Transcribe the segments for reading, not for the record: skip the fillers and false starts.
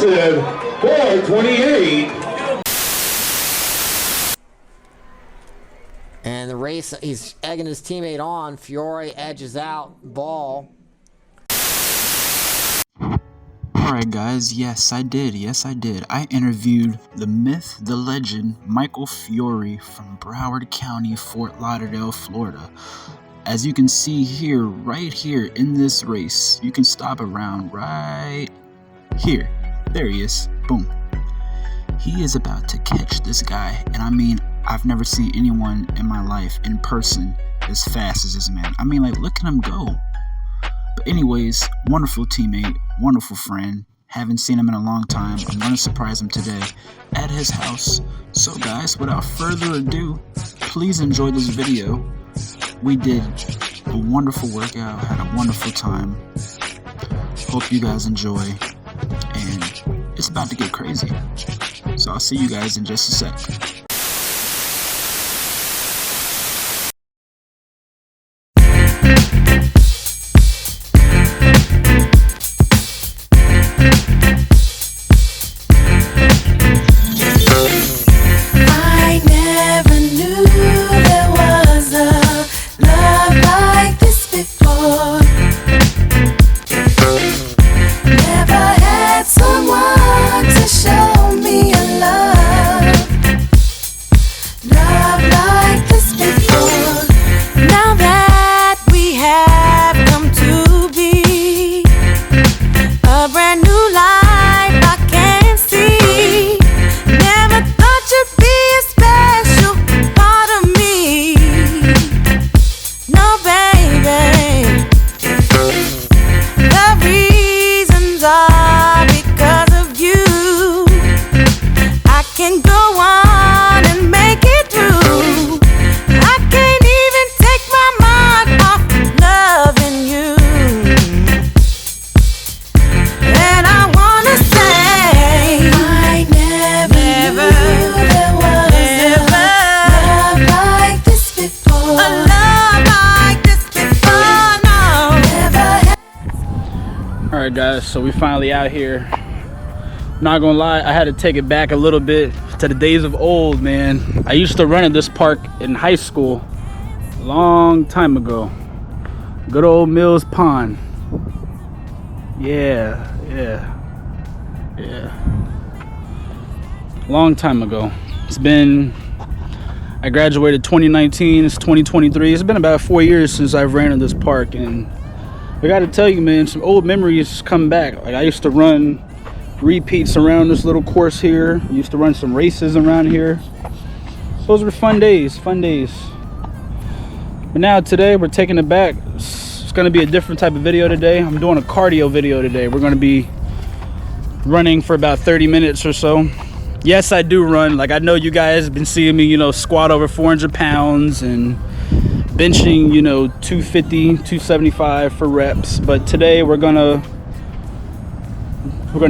impressive 4:28. And the race, he's egging his teammate on. Fiore edges out. Ball. Alright guys, yes I did. I interviewed the myth, the legend, Michael Fiore from Broward County, Fort Lauderdale, Florida. As you can see here, right here in this race, you can stop around right here. There he is. Boom. He is about to catch this guy. And I mean, I've never seen anyone in my life in person as fast as this man. I mean, like, look at him go. But anyways, wonderful teammate, wonderful friend. Haven't seen him in a long time. I'm going to surprise him today at his house. So guys, without further ado, please enjoy this video. We did a wonderful workout, had a wonderful time. Hope you guys enjoy. And it's about to get crazy. So I'll see you guys in just a sec. Alright guys, so we finally out here. Not gonna lie, I had to take it back a little bit to the days of old, man. I used to run at this park in high school a long time ago. Good old Mills Pond. Yeah. Long time ago. I graduated 2019, it's 2023. It's been about 4 years since I've ran in this park, and I gotta tell you, man, some old memories come back. Like, I used to run repeats around this little course here. I used to run some races around here. Those were fun days. But now today, we're taking it back. It's gonna be a different type of video today. I'm doing a cardio video today. We're gonna be running for about 30 minutes or so. Yes, I do run. Like, I know you guys have been seeing me, you know, squat over 400 pounds and benching, you know, 250, 275 for reps. But today we're gonna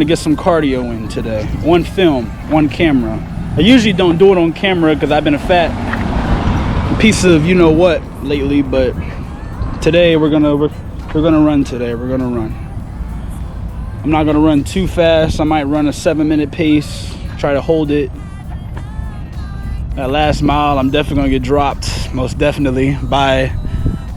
get some cardio in today. One film, one camera. I usually don't do it on camera because I've been a fat piece of you know what lately, but today we're gonna run today. We're gonna run. I'm not gonna run too fast. I might run a 7-minute pace, try to hold it. That last mile, I'm definitely gonna get dropped, most definitely, by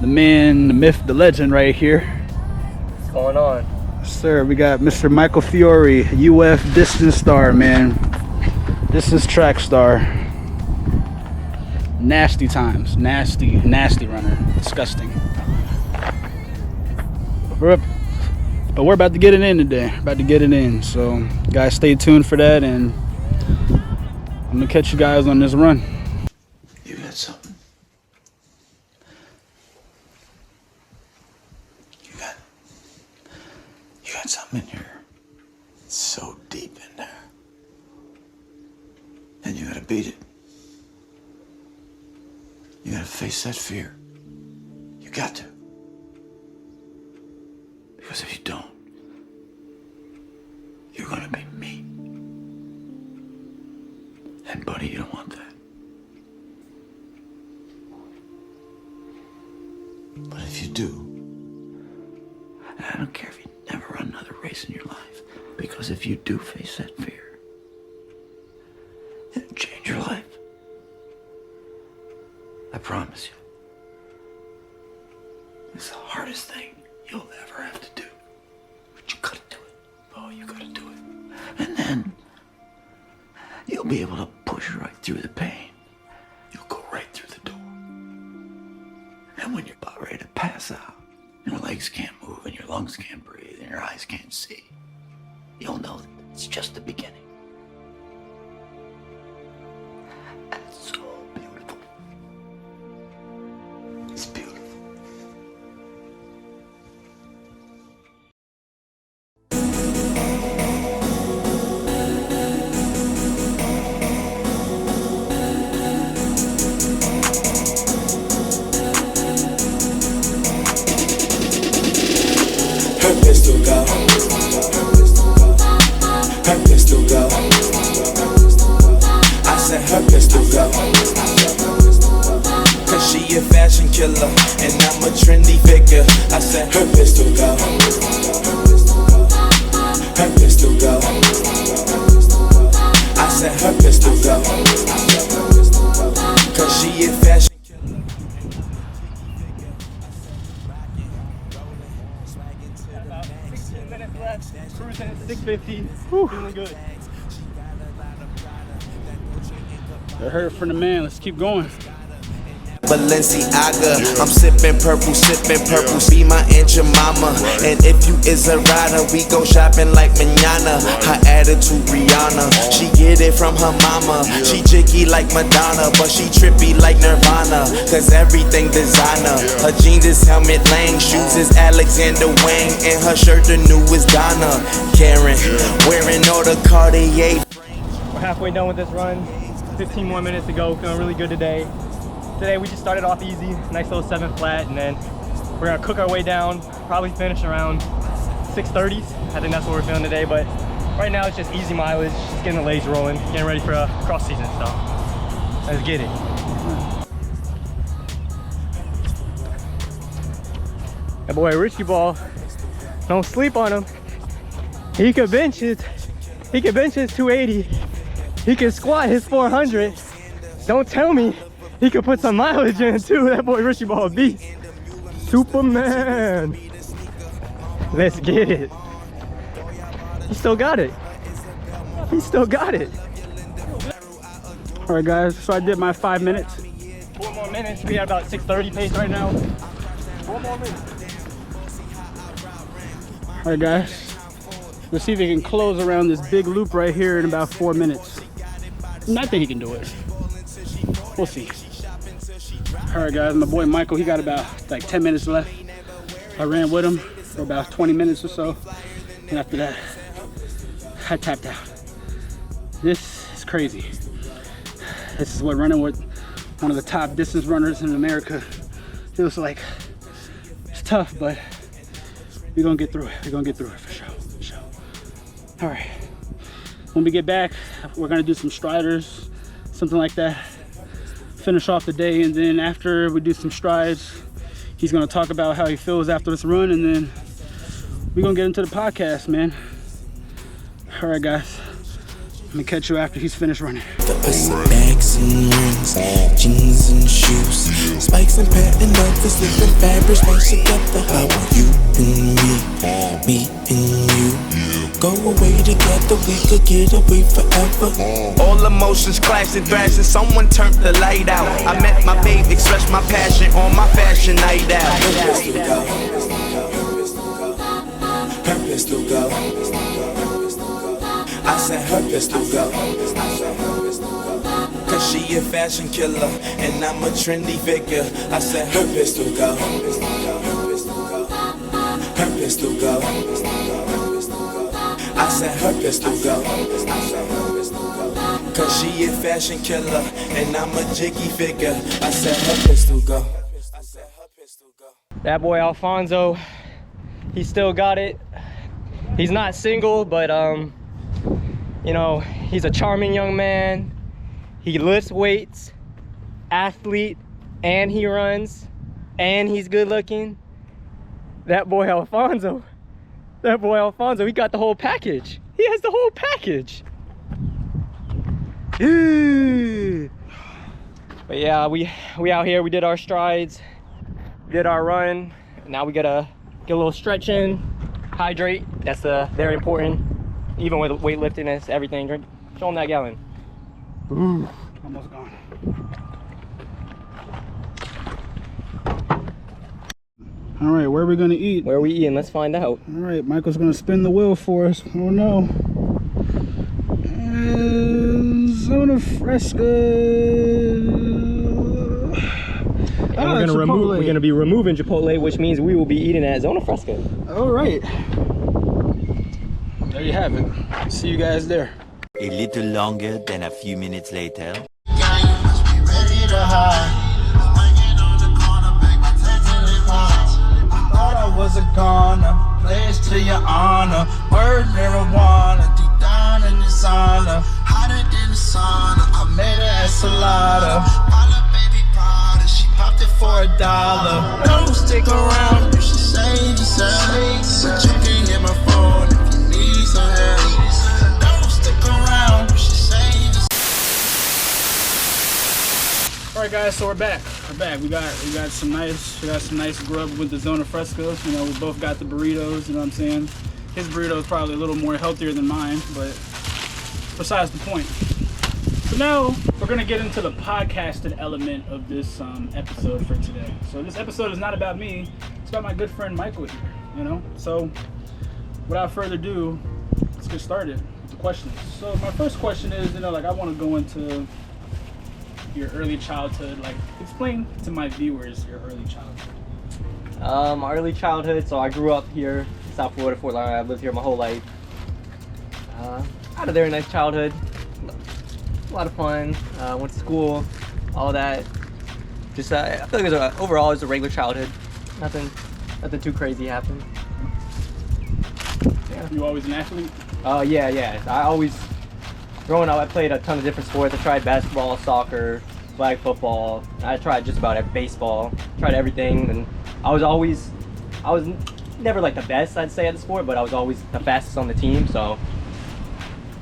the man, the myth, the legend right here. What's going on? Sir, we got Mr. Michael Fiore, UF distance star, man. Distance track star. Nasty times, nasty runner, disgusting. But we're about to get it in today, so guys, stay tuned for that, and I'm gonna catch you guys on this run. You got something. You got something in here. It's so deep in there. And you gotta beat it. You gotta face that fear. You got to. Because if you don't, you're gonna be me. And buddy, you don't want that. But if you do, and I don't care if you never run another race in your life, Because if you do face that fear, it'll change your life. I promise you. It's the hardest thing you'll ever have to do. But you gotta do it. Oh, you gotta do it. And then you'll be able to push right through the pain. You'll go right through the door. And when you're about ready to pass out, and your legs can't move, and your lungs can't breathe, and your eyes can't see, you'll know that it's just the beginning. And it's so beautiful. It's beautiful. Her pistol go. Her pistol go. I said her pistol go. Cause she a fashion killer and I'm a trendy figure. I said her pistol go. Her pistol go. I said her pistol go. Cause she a fashion killer. 16 minutes left. Cruising at 650. Feeling good. I heard it from the man. Let's keep going. Balenciaga, I'm sipping purple, be my Aunt Jemima. And if you is a rider, we go shopping like manana. Her attitude Rihanna, she get it from her mama. She jiggy like Madonna, but she trippy like Nirvana. Cause everything designer, her jeans is Helmut Lang, shoes is Alexander Wang, and her shirt the newest Donna Karen, wearing all the Cartier. We're halfway done with this run. 15 more minutes to go. Feeling really good today. Today we just started off easy, nice little 7 flat, and then we're gonna cook our way down, probably finish around 6:30s. I think that's what we're feeling today, but right now it's just easy mileage, just getting the legs rolling, getting ready for a cross season, so let's get it. That boy Richie Ball, don't sleep on him. He could bench his 280. He can squat his 400. Don't tell me he could put some mileage in too. That boy Richie Ball a beast. Superman. Let's get it. He still got it. He still got it. All right, guys. So I did my 5 minutes. 4 more minutes. We at about 6:30 pace right now. 4 more minutes. All right, guys. Let's see if he can close around this big loop right here in about 4 minutes. And I think he can do it. We'll see. All right, guys. My boy Michael, he got about like 10 minutes left. I ran with him for about 20 minutes or so. And after that, I tapped out. This is crazy. This is what running with one of the top distance runners in America feels like. It's tough, but we're gonna get through it. We're gonna get through it for sure, for sure. All right, when we get back, we're gonna do some striders, something like that. Finish off the day, and then after we do some strides, he's gonna talk about how he feels after this run, and then we're gonna get into the podcast, man. All right, guys. I'm gonna catch you after he's finished running. Bags and rings, jeans and shoes, spikes and patent leathers, different fabrics mixed together. How are you and me and you? Go away together, we could get away forever. All emotions clash and thrash, and someone turned the light out. I met my babe, expressed my passion on my fashion night out. Her pistol go. Her pistol go. I said her pistol go. Cause she a fashion killer and I'm a trendy figure. I said her pistol go. Her pistol go. I said her pistol go. Cause she a fashion killer and I'm a jiggy figure. I said her pistol go. That boy Alfonso, he still got it. He's not single, but you know, he's a charming young man. He lifts weights, athlete, and he runs, and he's good looking. That boy Alfonso, he got the whole package. He has the whole package. Ew. But yeah, we out here. We did our strides, did our run. Now we gotta get a little stretch in, hydrate. That's very important. Even with weightlifting, it's everything. Drink. Show them that gallon. Ooh, almost gone. All right, where are we gonna eat? Where are we eating? Let's find out. All right, Michael's gonna spin the wheel for us. Oh no. Zona Fresca. And we're gonna be removing Chipotle, which means we will be eating at Zona Fresca. All right. There you have it. See you guys there. A little longer than a few minutes later. Thought I was a goner, pledge to your honor. Word marijuana, deep down in the sauna. Hotter than the sauna, I made her at Salada. Holla baby Prada, she popped it for $1. Don't stick around, you should save yourself. But you can hit my phone if you need some help. Don't stick around, you should save yourself. All right, guys, so we're back. We got some nice grub with the Zona Fresca. You know, we both got the burritos. You know what I'm saying? His burrito is probably a little more healthier than mine, but besides the point. So now we're gonna get into the podcasted element of this episode for today. So this episode is not about me; it's about my good friend Michael here. You know. So without further ado, let's get started with the questions. So my first question is, you know, like I want to go into your early childhood. Like, explain to my viewers your early childhood. My early childhood, so I grew up here in South Florida, Fort Lauderdale. I've lived here my whole life. I had a very nice childhood. A lot of fun. Went to school, all that. Just, I feel like overall it was a regular childhood. Nothing too crazy happened. Yeah. You always an athlete? Yeah. I always, growing up, I played a ton of different sports. I tried basketball, soccer, flag football. I tried just about baseball. Tried everything, and I was never like the best, I'd say, at the sport, but I was always the fastest on the team. So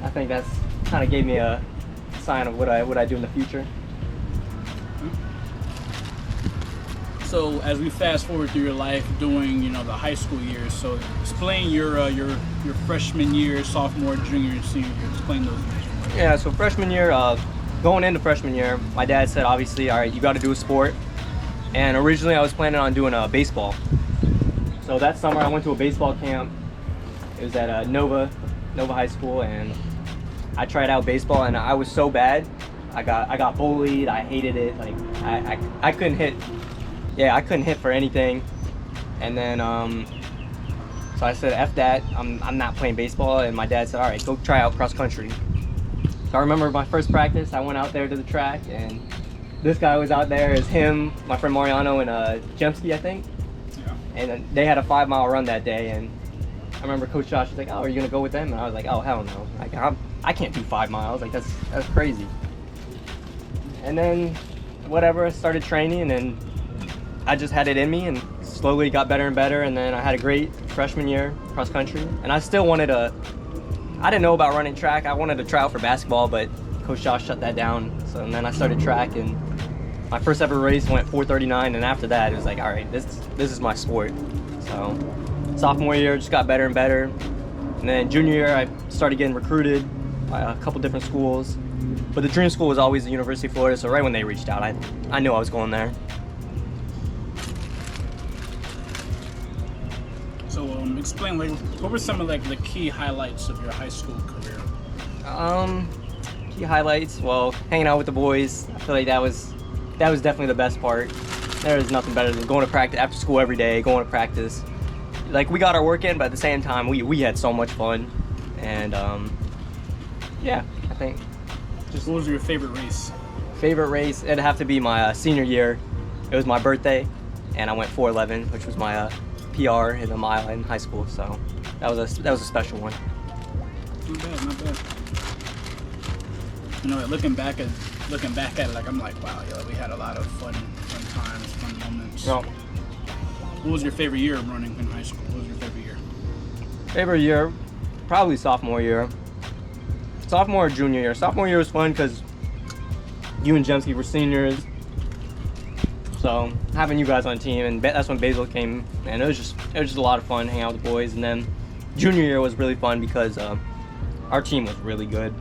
I think that's kind of gave me a sign of what I do in the future. So as we fast forward through your life during, you know, the high school years, so explain your freshman year, sophomore, junior, and senior year. Explain those years. Yeah, so freshman year, going into freshman year, my dad said, obviously, all right, you got to do a sport. And originally I was planning on doing baseball. So that summer I went to a baseball camp. It was at Nova High School, and I tried out baseball, and I was so bad. I got bullied. I hated it. Like I couldn't hit. Yeah, I couldn't hit for anything. And then so I said, F that. I'm not playing baseball. And my dad said, all right, go try out cross country. So I remember my first practice. I went out there to the track, and this guy was out there. It's him, my friend Mariano, and Jemsky, I think. Yeah. And they had a 5-mile run that day, and I remember Coach Josh was like, "Oh, are you gonna go with them?" And I was like, "Oh, hell no! Like, I can't do 5 miles. Like, that's crazy." And then, whatever, I started training, and then I just had it in me, and slowly got better and better. And then I had a great freshman year cross country, and I still wanted to. I didn't know about running track. I wanted to try out for basketball, but Coach Josh shut that down. So and then I started track, and my first ever race went 4:39, and after that, it was like, all right, this is my sport. So sophomore year just got better and better, and then junior year I started getting recruited by a couple different schools, but the dream school was always the University of Florida. So right when they reached out, I knew I was going there. So explain, like, what were some of like the key highlights of your high school career? Key highlights, well, hanging out with the boys. I feel like that was definitely the best part. There was nothing better than going to practice after school every day, going to practice. Like, we got our work in, but at the same time, we had so much fun. And yeah, I think What was your favorite race? Favorite race, it'd have to be my senior year. It was my birthday, and I went 4:11, which was my PR in a mile in high school. So that was a special one. Not bad. You know, looking back at it, like, I'm like, wow, we had a lot of fun times, fun moments. Well, what was your favorite year of running in high school? What was your favorite year? Favorite year, probably sophomore year. Sophomore or junior year. Sophomore year was fun because you and Jemsky were seniors. So having you guys on the team, and that's when Basil came, and it was just a lot of fun hanging out with the boys. And then junior year was really fun because our team was really good,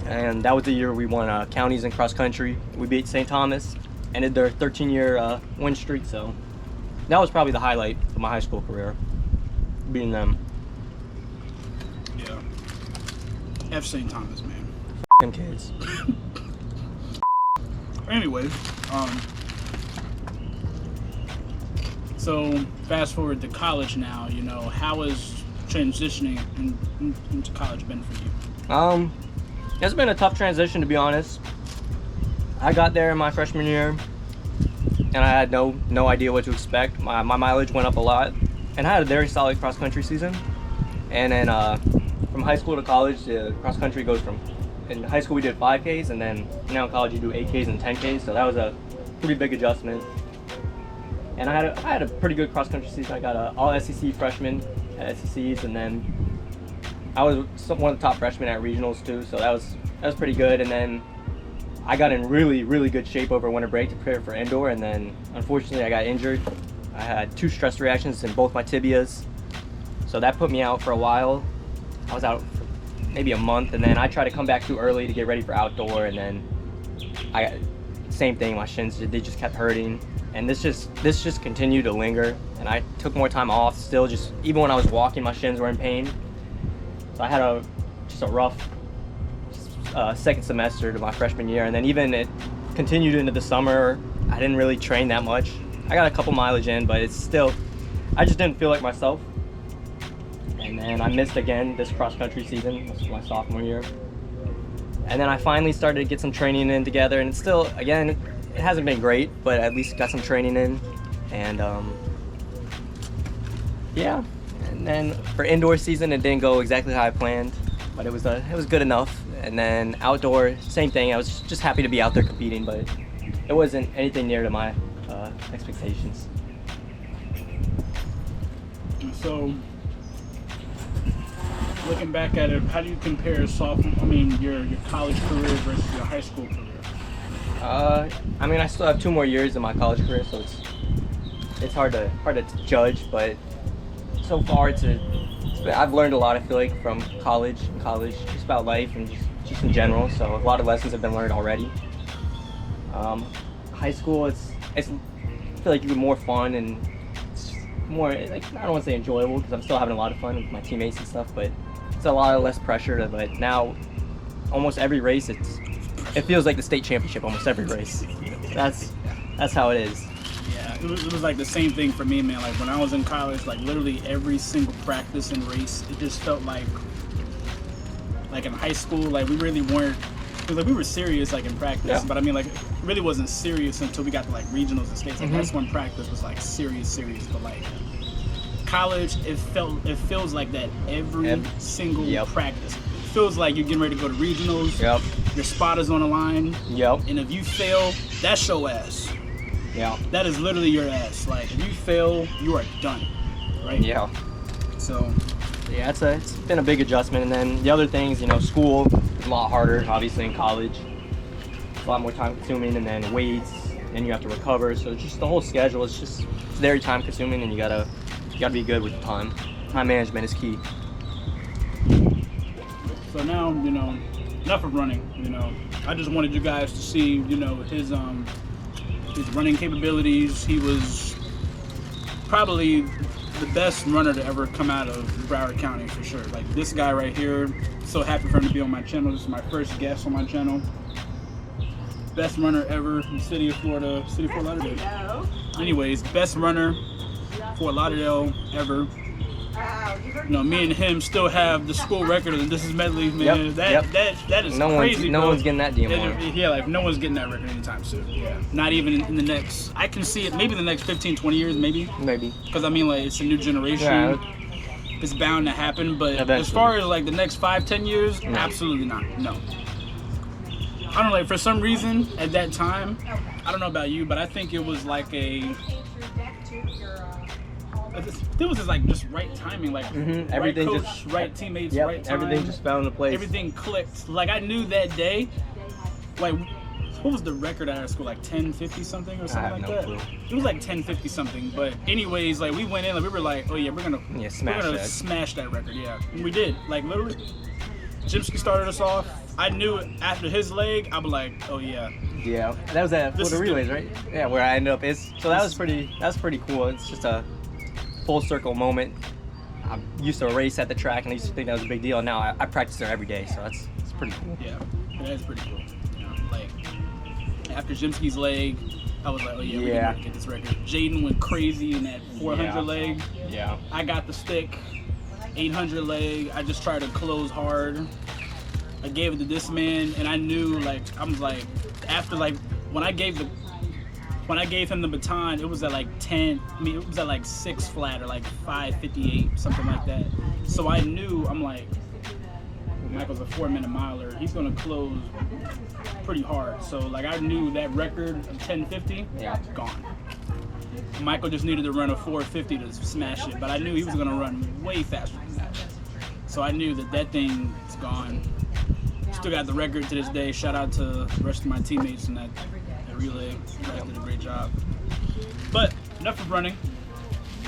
and that was the year we won counties in cross country. We beat St. Thomas, ended their 13-year win streak. So that was probably the highlight of my high school career, beating them. Yeah. F St. Thomas, man. Them kids. Anyway, so fast forward to college now, you know, how is transitioning into college been for you? It's been a tough transition, to be honest. I got there in my freshman year, and I had no idea what to expect. My mileage went up a lot, and I had a very solid cross-country season. And then from high school to college, the cross-country goes from, in high school we did 5Ks, and then now in college you do 8Ks and 10Ks, so that was a pretty big adjustment. And I had a pretty good cross-country season. I got an all-SEC freshman at SECs, and then I was one of the top freshmen at regionals too, so that was pretty good. And then I got in really good shape over winter break to prepare for indoor, and then unfortunately I got injured. I had 2 stress reactions in both my tibias, so that put me out for a while. I was out for maybe a month, and then I tried to come back too early to get ready for outdoor, and then I got same thing. My shins, they just kept hurting, and this just continued to linger. And I took more time off. Still, just even when I was walking, my shins were in pain. So I had just a rough second semester to my freshman year, and then even it continued into the summer. I didn't really train that much. I got a couple mileage in, but it's still, I just didn't feel like myself. And then I missed again this cross-country season. This was my sophomore year. And then I finally started to get some training in together, and it's still, again, it hasn't been great, but at least got some training in. And yeah. And then for indoor season, it didn't go exactly how I planned, but it was good enough. And then outdoor, same thing. I was just happy to be out there competing, but it wasn't anything near to my expectations. So, looking back at it, how do you compare your college career versus your high school career? I mean, I still have 2 more years in my college career, so it's hard to judge, but so far I've learned a lot, I feel like, from college, just about life and just in general. So a lot of lessons have been learned already. High school, I feel like you get more fun and it's more, like, I don't want to say enjoyable because I'm still having a lot of fun with my teammates and stuff, but it's a lot less pressure. But now, almost every race, it feels like the state championship. Almost every race. That's how it is. Yeah, it was like the same thing for me, man. Like when I was in college, like literally every single practice and race, it just felt like in high school, like we really weren't. Cause like we were serious like in practice, yeah. But I mean like it really wasn't serious until we got to like regionals and states. Like that's when practice was like serious. But like college, it feels like that every single practice. It feels like you're getting ready to go to regionals. Yep. Your spot is on the line. Yep. And if you fail, that's your ass. Yeah. That is literally your ass. Like if you fail, you are done. Right? Yeah. So yeah, it's been a big adjustment. And then the other things, school is a lot harder, obviously, in college. It's a lot more time consuming, and then weights, and you have to recover. So just the whole schedule is it's very time consuming, and you gotta be good with the time. Time management is key. So now, enough of running, I just wanted you guys to see, his running capabilities. He was probably the best runner to ever come out of Broward County for sure. Like this guy right here, so happy for him to be on my channel. This is my first guest on my channel. Best runner ever in the city of Fort Lauderdale. Anyways, best runner Fort Lauderdale ever. Me and him still have the school record of the distance medley, man. That is crazy. No one's getting that DMR. Yeah, like no one's getting that record anytime soon. Yeah. Not even in the next, I can see it maybe in the next 15, 20 years, maybe. Maybe. Because I mean, like, it's a new generation. Yeah. It's bound to happen, but eventually. As far as like the next 5, 10 years, absolutely not. No. I don't know, like for some reason at that time, I don't know about you, but I think it was like it was just like just right timing, like Everything right coach, just right teammates, Yep, right time. everything just fell into place. Everything clicked. Like I knew that day, like what was the record at our school? Like 1050 something or something have like no that. clue. It was like 1050 something. But anyways, like we went in, like we were like, oh yeah, we're gonna smash that record. Yeah, and we did. Like literally, Jimsky started us off. I knew after his leg, I was like, oh yeah. Yeah, that was at This Florida is Relays, good. right? Yeah, where I ended up is. So that was pretty cool. It's just a full circle moment. I used to race at the track and I used to think that was a big deal. Now I practice there every day, so it's pretty cool. Yeah, that is pretty cool. You know, like after Jimsky's leg, I was like, oh yeah, we're gonna get this record. Jaden went crazy in that 400 leg. Yeah. I got the stick. 800 leg. I just tried to close hard. I gave it to this man, and I knew like I was like after like when I gave him the baton, it was at like 10. I mean, it was at like 6 flat or like 5:58, something like that. So I knew I'm like. Michael's a 4-minute miler. He's gonna close pretty hard. So like I knew that record of 1050, gone. Michael just needed to run a 450 to smash it, but I knew he was gonna run way faster than that. So I knew that thing is gone. Still got the record to this day. Shout out to the rest of my teammates in that relay. You guys did a great job. But enough of running.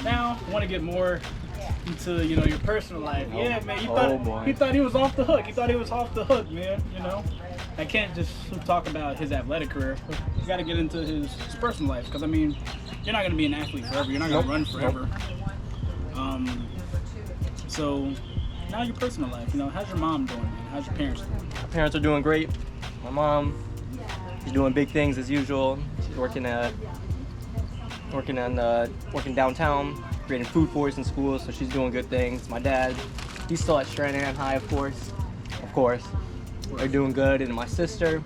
Now I want to get more into your personal life. Yeah, man. He thought he was off the hook. He thought he was off the hook, man. I can't just talk about his athletic career. You got to get into his personal life because I mean, you're not gonna be an athlete forever. You're not gonna run forever. So now your personal life. How's your mom doing, man? How's your parents doing? My parents are doing great. My mom is doing big things as usual. She's working downtown, creating food for us in school, so she's doing good things. My dad, he's still at Stranahan High, of course. They're doing good. And my sister,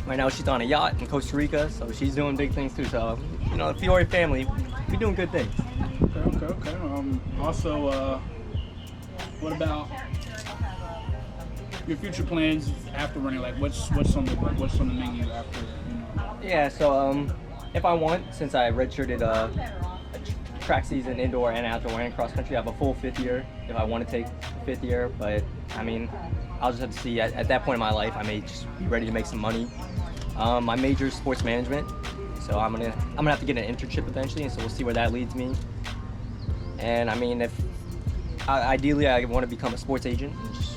right now she's on a yacht in Costa Rica, so she's doing big things too. So, the Fiore family, we're doing good things. Okay. Also, what about your future plans after running? Like, what's on the menu after? Yeah. So, if I want, since I redshirted a track season, indoor and outdoor and cross country, I have a full 5th year. If I want to take a 5th year, but I mean, I'll just have to see. At that point in my life, I may just be ready to make some money. My major is sports management, so I'm gonna have to get an internship eventually, and so we'll see where that leads me. And I mean, ideally I want to become a sports agent and just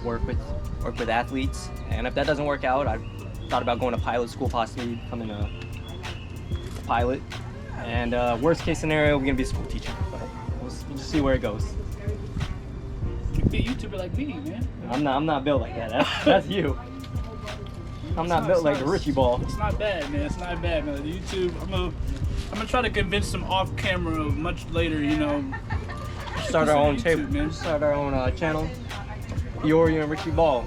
work with athletes. And if that doesn't work out, I've thought about going to pilot school, possibly becoming a pilot. And worst case scenario, we're gonna be a school teacher, but we'll just see where it goes. You can be a YouTuber like me, man. I'm not built like that. That's you. I'm not built like the Richie Ball. It's not bad, man. It's not bad, man. The YouTube, I'm gonna try to convince them off camera much later, Start our own YouTube, man. Start our own channel. Fiore and Richie Ball.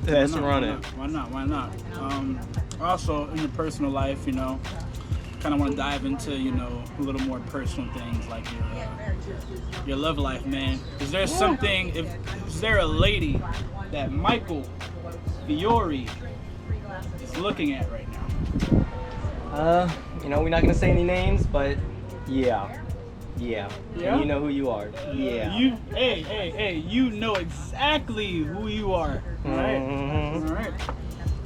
Let's run it. Why not? Also, in your personal life, kind of want to dive into, a little more personal things like your love life, man. Is there something? Is there a lady that Michael Fiore is looking at right now? We're not gonna say any names, but yeah. And you know who you are. Yeah. You know exactly who you are. All right. Mm-hmm. All right.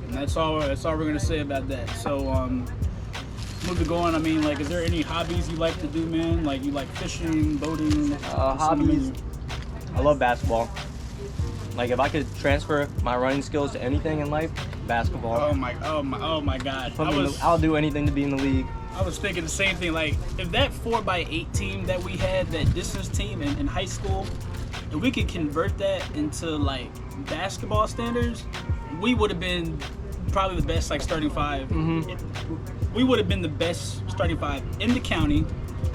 And that's all we're gonna say about that. So, moving on. I mean, like, is there any hobbies you like to do, man? Like, you like fishing, boating? Hobbies. I love basketball. Like, if I could transfer my running skills to anything in life, basketball. Oh my God. I'll do anything to be in the league. I was thinking the same thing. Like, if that 4x8 team that we had, that distance team in high school, if we could convert that into like basketball standards, we would have been probably the best starting five. Mm-hmm. We would have been the best starting five in the county,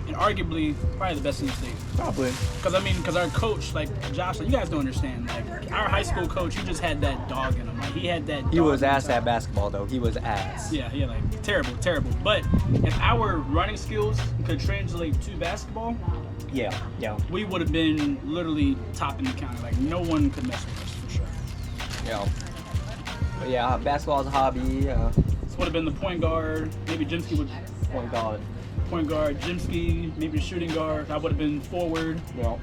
and arguably probably the best in the state. Probably. Because our coach, like Josh, you guys don't understand. Like, our high school coach, he just had that dog in him. Like, he had that. He was ass at basketball though. He was ass. Yeah, like terrible. But if our running skills could translate to basketball, yeah, we would have been literally top in the county. Like, no one could mess with us for sure. Yeah. But yeah, basketball is a hobby. This would have been the point guard. Maybe Jimsky would. Point guard. point guard. Jimsky, maybe shooting guard. I would have been forward. Yeah.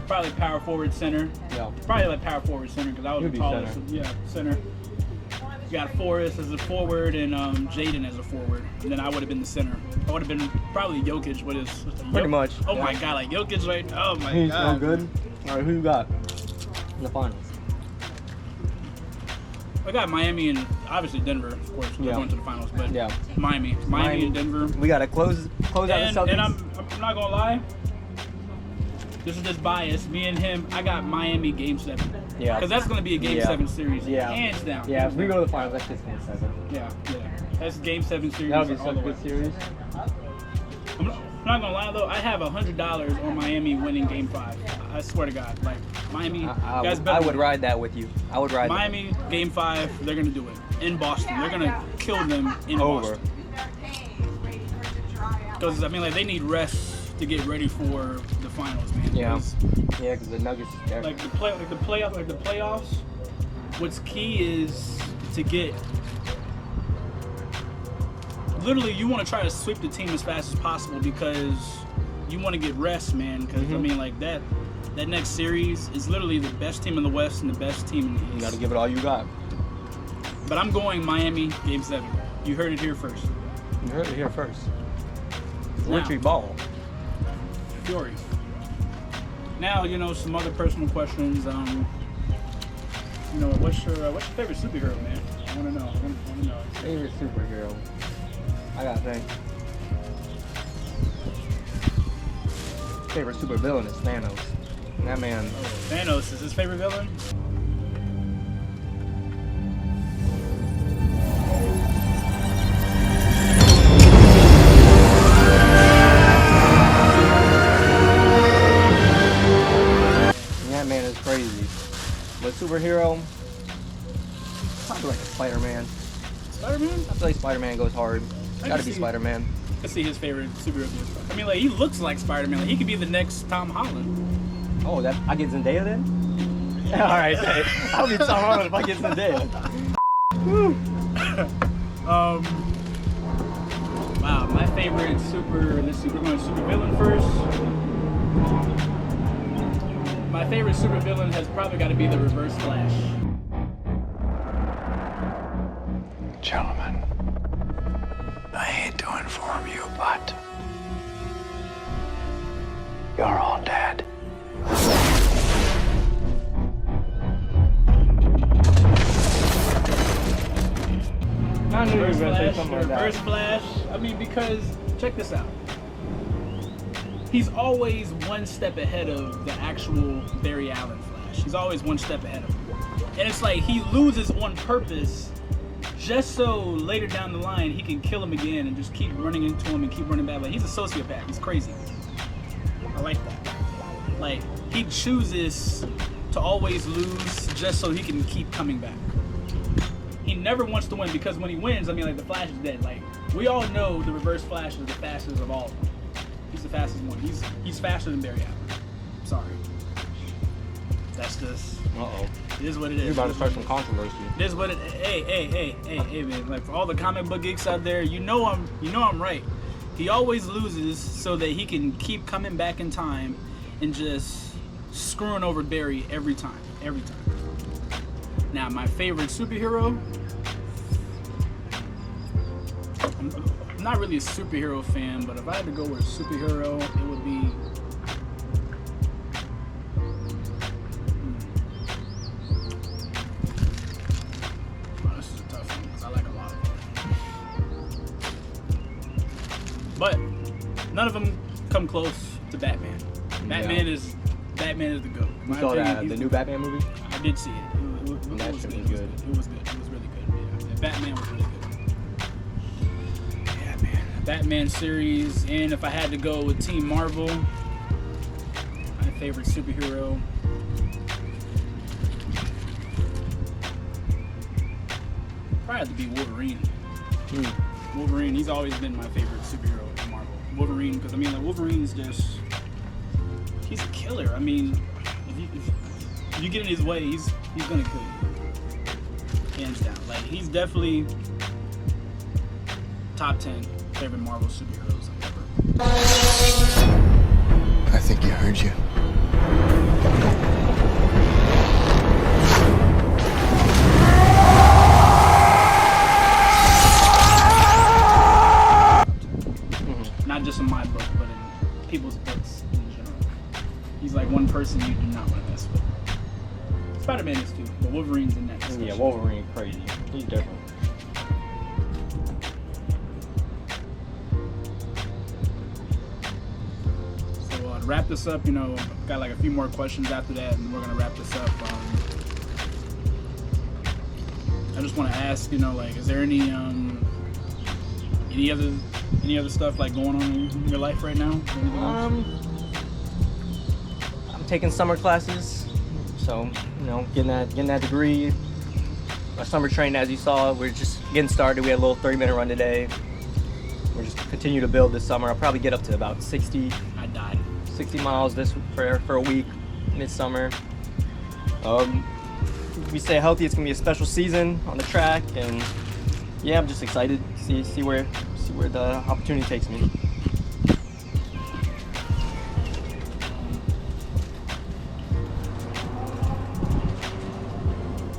Probably power forward center. Yeah. Probably like power forward center because I was You'd the be tallest. center. Yeah, center. You got Forrest as a forward and Jaden as a forward. And then I would have been the center. I would have been probably Jokic with his. Pretty much. Oh my God, like Jokic right? Oh my He's God. so good. All right, who you got in the finals? I got Miami and obviously Denver, of course. They're Yeah. going to the finals, but Yeah. Miami and Denver. We gotta close out the Celtics. And I'm not gonna lie. This is just bias. Me and him, I got Miami Game 7. Yeah. Because that's gonna be a Game Yeah. 7 series. Yeah. Hands down. Yeah, Hands if we down. go to the finals, that's just Game 7. Yeah. That's Game 7 series. That would be all such the a good way. series. I'm not gonna lie though, I have $100 on Miami winning Game 5. I swear to God, like Miami, I guys better would win. ride that with you. I would ride Miami Game 5. They're gonna do it in Boston. They're gonna kill them in Over. Boston. Because I mean, like they need rest to get ready for the finals, man. Yeah. 'Cause, Yeah, because the Nuggets. like the playoffs. What's key is to get. Literally, you want to try to sweep the team as fast as possible because you want to get rest, man. Because I mean, like that next series is literally the best team in the West and the best team in the East. You got to give it all you got. But I'm going Miami Game 7. You heard it here first. You heard it here first. Now. Retreat ball. Fury. Now, some other personal questions. What's your favorite superhero, man? I want to know. Favorite superhero? I gotta think. Favorite supervillain is Thanos. That man. Thanos is his favorite villain? That man is crazy. But superhero, probably like a Spider-Man. Spider-Man? I feel like Spider-Man goes hard. I Gotta can be see- Spider-Man. Let's see his favorite superhero. I mean, like he looks like Spider-Man. Like, he could be the next Tom Holland. Oh, that I get Zendaya then? All right, I'll be Tom Holland if I get Zendaya. Wow, my favorite let's see, we're going super villain first. My favorite super villain has probably got to be the Reverse Flash. Gentlemen, I hate to inform you, but you're all dead. I knew you were Reverse gonna say Flash, something like Reverse that. Flash. I mean, because check this out. He's always one step ahead of the actual Barry Allen Flash. He's always one step ahead of him. And it's like he loses on purpose just so later down the line he can kill him again and just keep running into him and keep running back. Like he's a sociopath. He's crazy. I like that. Like he chooses to always lose just so he can keep coming back. He never wants to win because when he wins, I mean, like the Flash is dead. Like we all know, the Reverse Flash is the fastest of all of them. He's the fastest one. He's faster than Barry Allen. Sorry. That's just. Uh-oh. It is what it is. You're about to start some controversy. It is what it. Hey, man! Like for all the comic book geeks out there, you know I'm right. He always loses so that he can keep coming back in time and just screwing over Barry every time. Now, my favorite superhero. I'm not really a superhero fan, but if I had to go with a superhero, it would be. Oh, this is a tough one because I like a lot of them. But none of them come close to Batman. Batman is the GOAT. In You my saw opinion, that he's the the new GOAT. Batman movie? I did see it. That shit was good. It was good. It was really good. Yeah. Batman was really good. Yeah, man. Batman series, and if I had to go with Team Marvel, my favorite superhero. Probably have to be Wolverine. Wolverine, he's always been my favorite superhero in Marvel. Wolverine, because I mean, like Wolverine's just, he's a killer. I mean, if you get in his way, he's gonna kill you. Hands down. Like he's definitely top 10 favorite Marvel superheroes I've ever. I think you heard you. Not just in my book, but in people's books in general. He's like one person you do not want to mess with. Spider-Man is too, but Wolverine's in that discussion. Yeah, Wolverine crazy. He's different. So to wrap this up, you know, I've got like a few more questions after that, and we're gonna wrap this up. I just want to ask, you know, like, is there any other stuff like going on in your life right now? I'm taking summer classes, so you know, getting that degree. My summer training, as you saw, we're just getting started. We had a little 30-minute run today. We're just continue to build this summer. I'll probably get up to about 60 miles this for a week, midsummer. We stay healthy. It's gonna be a special season on the track, and yeah, I'm just excited to see where the opportunity takes me.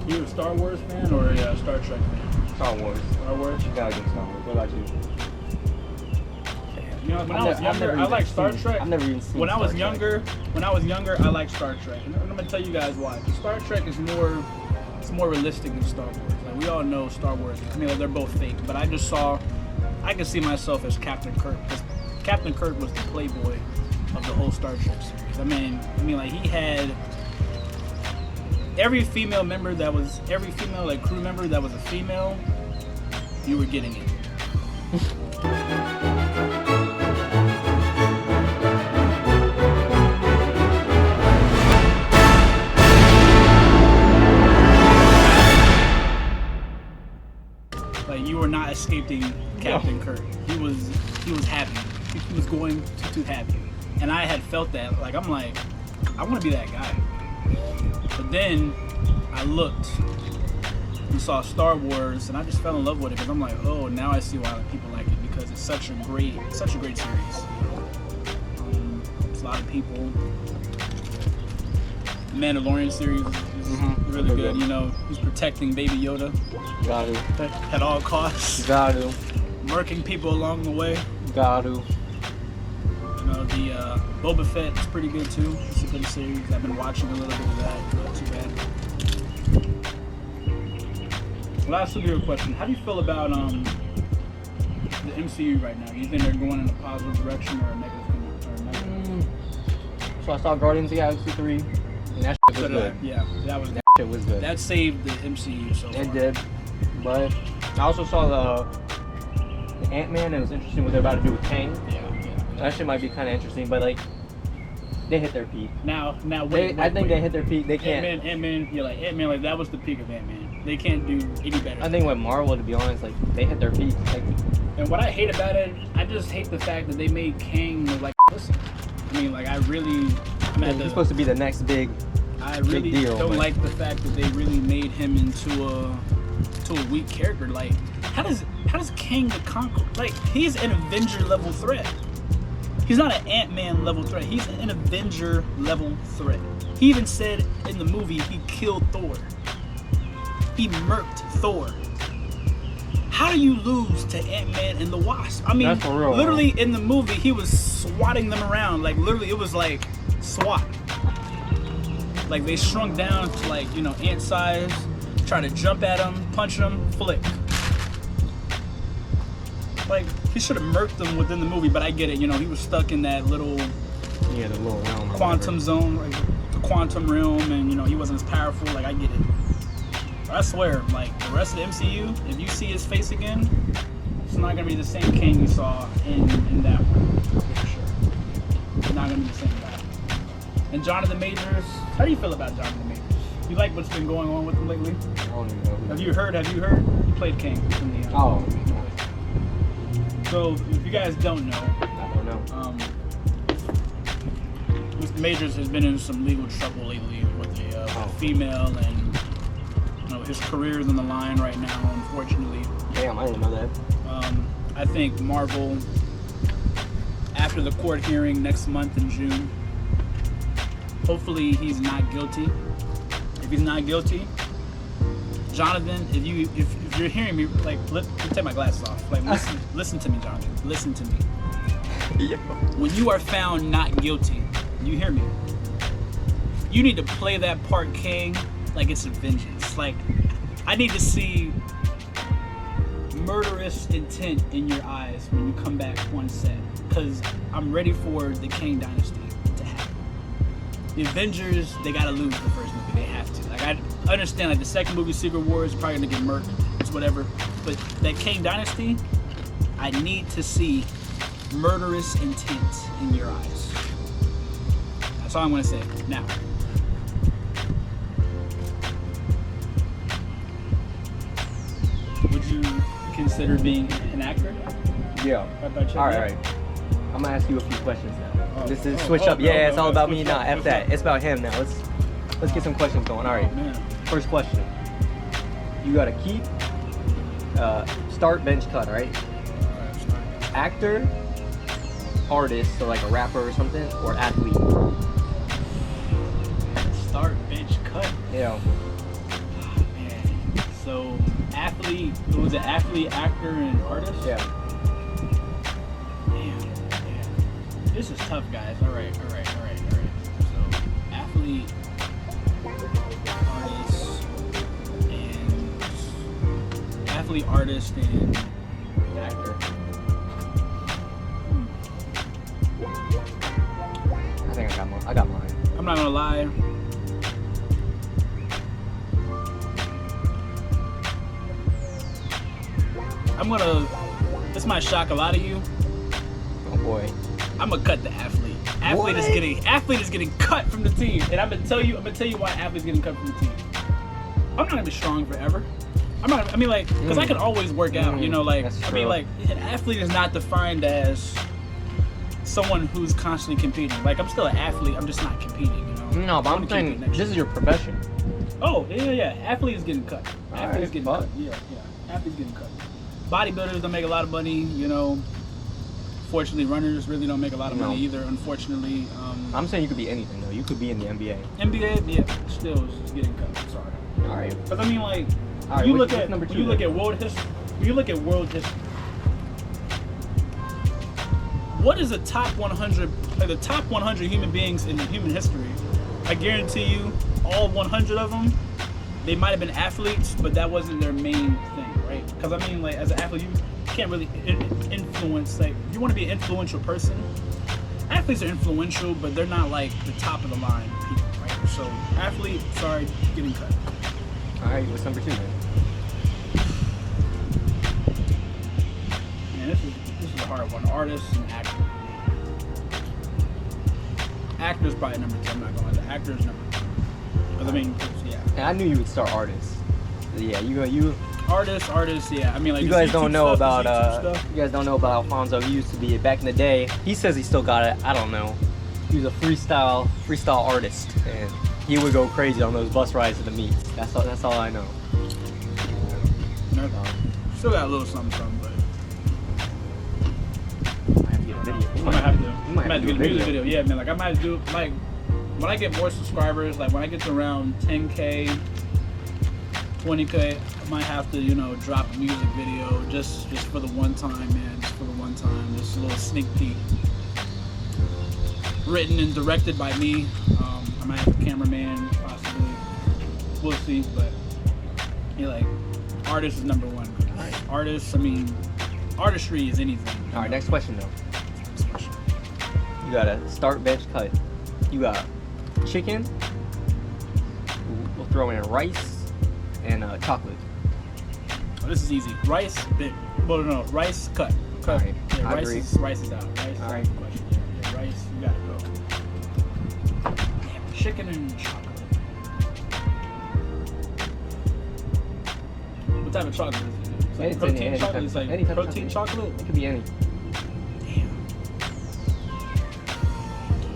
You a Star Wars fan or a Star Trek fan? Star Wars. Star Wars? You gotta get Star Wars. What about you? You know, when I was younger, I liked Star Trek. I've never even seen When I was Star younger, I liked Star Trek. And I'm gonna tell you guys why. Because Star Trek is more realistic than Star Wars. Like, we all know Star Wars. I mean, like, they're both fake, but I could see myself as Captain Kirk. Because Captain Kirk was the playboy of the whole Star Trek series. I mean, like, he had every female crew member that was a female. You were getting it. Like, you were not escaping Captain Kirk. He was happy. He was going to have you. And I had felt that. Like, I'm like, I want to be that guy. But then I looked and saw Star Wars, and I just fell in love with it because I'm like, oh, now I see why people like it, because it's such a great series. It's a lot of people. The Mandalorian series is really good. You know, he's protecting Baby Yoda. Got to. At all costs. Got to. Murking people along the way. Got to. You know, the Boba Fett is pretty good too. It's a good series. I've been watching a little bit of that. Not too bad. Well, I'll ask you a question. How do you feel about the MCU right now? You think they're going in a positive direction or a negative? So I saw Guardians of the Galaxy 3, and that shit was good. Yeah, that shit was good. That saved the MCU so far. It did. But I also saw the Ant-Man. It was interesting what they're about to do with Kang. Yeah. That shit might be kind of interesting, but like, they hit their peak. Now, wait. I think they hit their peak. They can't. Ant-Man, like that was the peak of Ant-Man. They can't do any better. I think with Marvel, to be honest, like, they hit their peak. Like, and what I hate about it, I just hate the fact that they made Kang look like pussy. I mean, like, he's supposed to be the next big deal. Don't like the fact that they really made him into a weak character. Like, how does Kang the Conqueror, like, he's an Avenger level threat. He's not an Ant-Man level threat. He's an Avenger level threat. He even said in the movie he killed Thor. He murked Thor. How do you lose to Ant-Man and the Wasp? I mean, that's for real, literally in the movie he was swatting them around. Like, literally it was like SWAT. Like, they shrunk down to, like, you know, ant size, try to jump at him, punch him, flick. Like, he should have murked them within the movie, but I get it. You know, he was stuck in that little realm, quantum zone, like the quantum realm, and, you know, he wasn't as powerful. Like, I get it. But I swear, like, the rest of the MCU, if you see his face again, it's not gonna be the same Kang you saw in that one, for sure. It's not gonna be the same guy. And Jonathan Majors, how do you feel about Jonathan Majors? You like what's been going on with him lately? I don't even know. Have you heard? He played Kang in the So, if you guys don't know, I don't know. Mr. Majors has been in some legal trouble lately with a female, and, you know, his career is on the line right now, unfortunately. Damn, I didn't know that. I think Marvel, after the court hearing next month in June. Hopefully he's not guilty. If he's not guilty, Jonathan, if you're hearing me, like, let me take my glasses off. Like, listen to me, Jonathan. Listen to me. Yeah. When you are found not guilty, you hear me? You need to play that part, King, like it's a vengeance. Like, I need to see murderous intent in your eyes when you come back on set, because I'm ready for the Kang Dynasty to happen. The Avengers, they gotta lose the first movie. They have to. Like, I understand, like, the second movie, Secret War, is probably gonna get murked. It's whatever. But that Kang Dynasty, I need to see murderous intent in your eyes. That's all I'm gonna say. Now, would you consider being an actor? Yeah. All right. I'm gonna ask you a few questions now. This is switch up. Yeah, it's all about me. Nah, F that. It's about him now. Let's get some questions going. All right. Man. First question. You gotta keep start, bench, cut. All right. Actor, artist, so like a rapper or something, or athlete. Start, bench, cut. Yeah. Man. So, athlete, was it athlete, actor, and artist? Yeah. Damn. This is tough, guys. All right. So, athlete, artist, and actor. I think I got mine. I'm not gonna lie. This might shock a lot of you. Oh boy. I'm gonna cut the athlete. Athlete is getting cut from the team, and I'm gonna tell you why athlete's getting cut from the team. I'm not gonna be strong forever. Because I can always work out, you know, like, That's I mean, true. like, an athlete is not defined as someone who's constantly competing. Like, I'm still an athlete, I'm just not competing, you know. No, but I I'm wanna keep saying it next this is your profession. Oh, yeah. Athlete is getting cut. Athlete is getting fuck. cut. Yeah. Athlete's getting cut. Bodybuilders don't make a lot of money, you know. Fortunately, runners really don't make a lot of money either, unfortunately. I'm saying you could be anything though. You could be in the NBA. NBA, yeah, still is getting cut. I'm sorry. All right. Because I mean, like, All right, you what's look at number when two you look then? at world history. When you look at world history, what is the top 100? Like the top 100 human beings in human history? I guarantee you, all 100 of them, they might have been athletes, but that wasn't their main thing, right? Because I mean, like, as an athlete, you can't really influence. Like, if you want to be an influential person, athletes are influential, but they're not like the top of the line people, right? So, athlete, sorry, getting cut. All right. What's number two then? Man, this is a hard one. Artist and actor. Actor's probably number two. I'm not going to lie. The actor's number two. Because I mean, yeah. And I knew you would start artists. Yeah, you Artists, yeah. I mean, like, you this guys YouTube don't know stuff, this about YouTube stuff. you guys don't know about Alfonso. He used to be back in the day. He says he still got it. I don't know. He was a freestyle artist, and he would go crazy on those bus rides to the meets. That's all I know. Still got a little something, but I have to get a video. I might have to get a music video. Yeah, man. Like, I might do, like, when I get more subscribers, like when I get to around 10K, 20K, I might have to, you know, drop a music video just for the one time, man. Just for the one time. Just a little sneak peek. Written and directed by me. I might have a cameraman, possibly. We'll see, but yeah, like, artist is number one. Artists, I mean, artistry is anything. All right, next question though. You got a start, bench, cut. You got chicken. We'll throw in rice and chocolate. Oh, this is easy. Rice, rice, cut. All right, Yeah, I rice agree. Rice is out. Rice All is right. out the question. Yeah, rice, you gotta go. Damn, chicken and chocolate. What type of chocolate is it? It's like protein chocolate. It's like any type of protein chocolate. It could be any. Damn.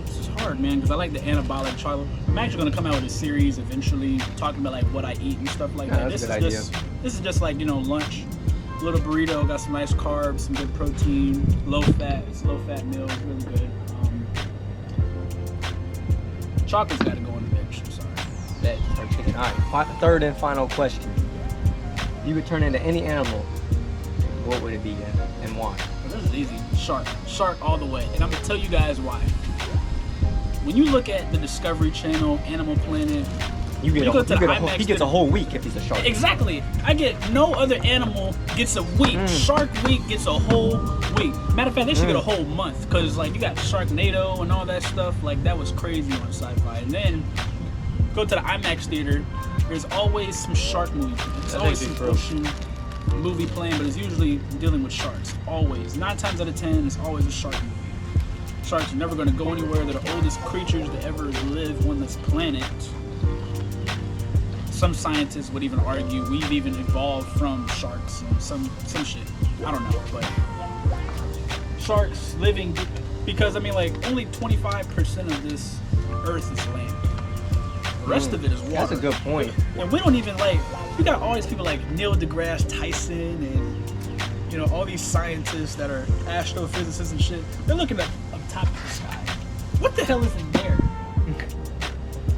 This is hard, man, because I like the anabolic chocolate. I'm actually gonna come out with a series eventually talking about like what I eat and stuff like Yeah, that. that's a This good is just like, you know, lunch. little burrito, got some nice carbs, some good protein, low fat. It's a low fat meal. It's really good. Chocolate's got to go in the mix. I'm sorry. Bet or chicken. All right. Third and final question. You could turn into any animal. What would it be and why? Well, this is easy. Shark. Shark all the way. And I'm gonna tell you guys why. When you look at the Discovery Channel, Animal Planet, he gets a whole week if he's a shark. Exactly. I get no other animal gets a week. Shark Week gets a whole week. Matter of fact, they should get a whole month because like you got Sharknado and all that stuff. Like that was crazy on Sci-Fi. And then go to the IMAX theater. There's always some shark movies. There's always some ocean movie playing, but it's usually dealing with sharks. Always. 9 times out of 10, it's always a shark movie. Sharks are never going to go anywhere. They're the oldest creatures to ever live on this planet. Some scientists would even argue we've even evolved from sharks and some shit. I don't know, but sharks living because I mean like only 25% of this earth is land. The rest of it is water. That's a good point. And we don't even like we got all these people like Neil deGrasse Tyson and you know all these scientists that are astrophysicists and shit. They're looking up top of the sky. What the hell is in there?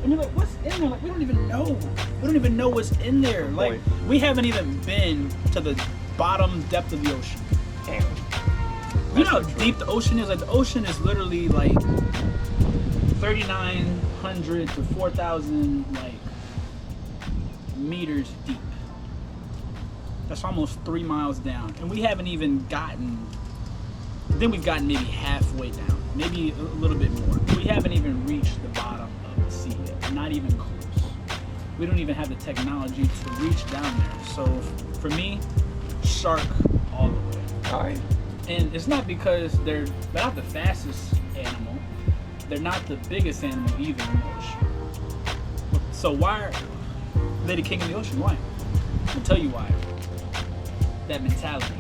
I mean, like, what's in there? Like, we don't even know. We don't even know what's in there. Like, we haven't even been to the bottom depth of the ocean. Damn. You know how deep the ocean is? Like, the ocean is literally like 3,900 to 4,000 like meters deep. That's almost 3 miles down, and we haven't even gotten. Then we've gotten maybe halfway down, maybe a little bit more. We haven't even reached the bottom of the sea yet, not even close. We don't even have the technology to reach down there. So for me, shark all the way. All right. And it's not because they're not the fastest animal. They're not the biggest animal either in the ocean. So why are they the king of the ocean? Why? I'll tell you why. That mentality.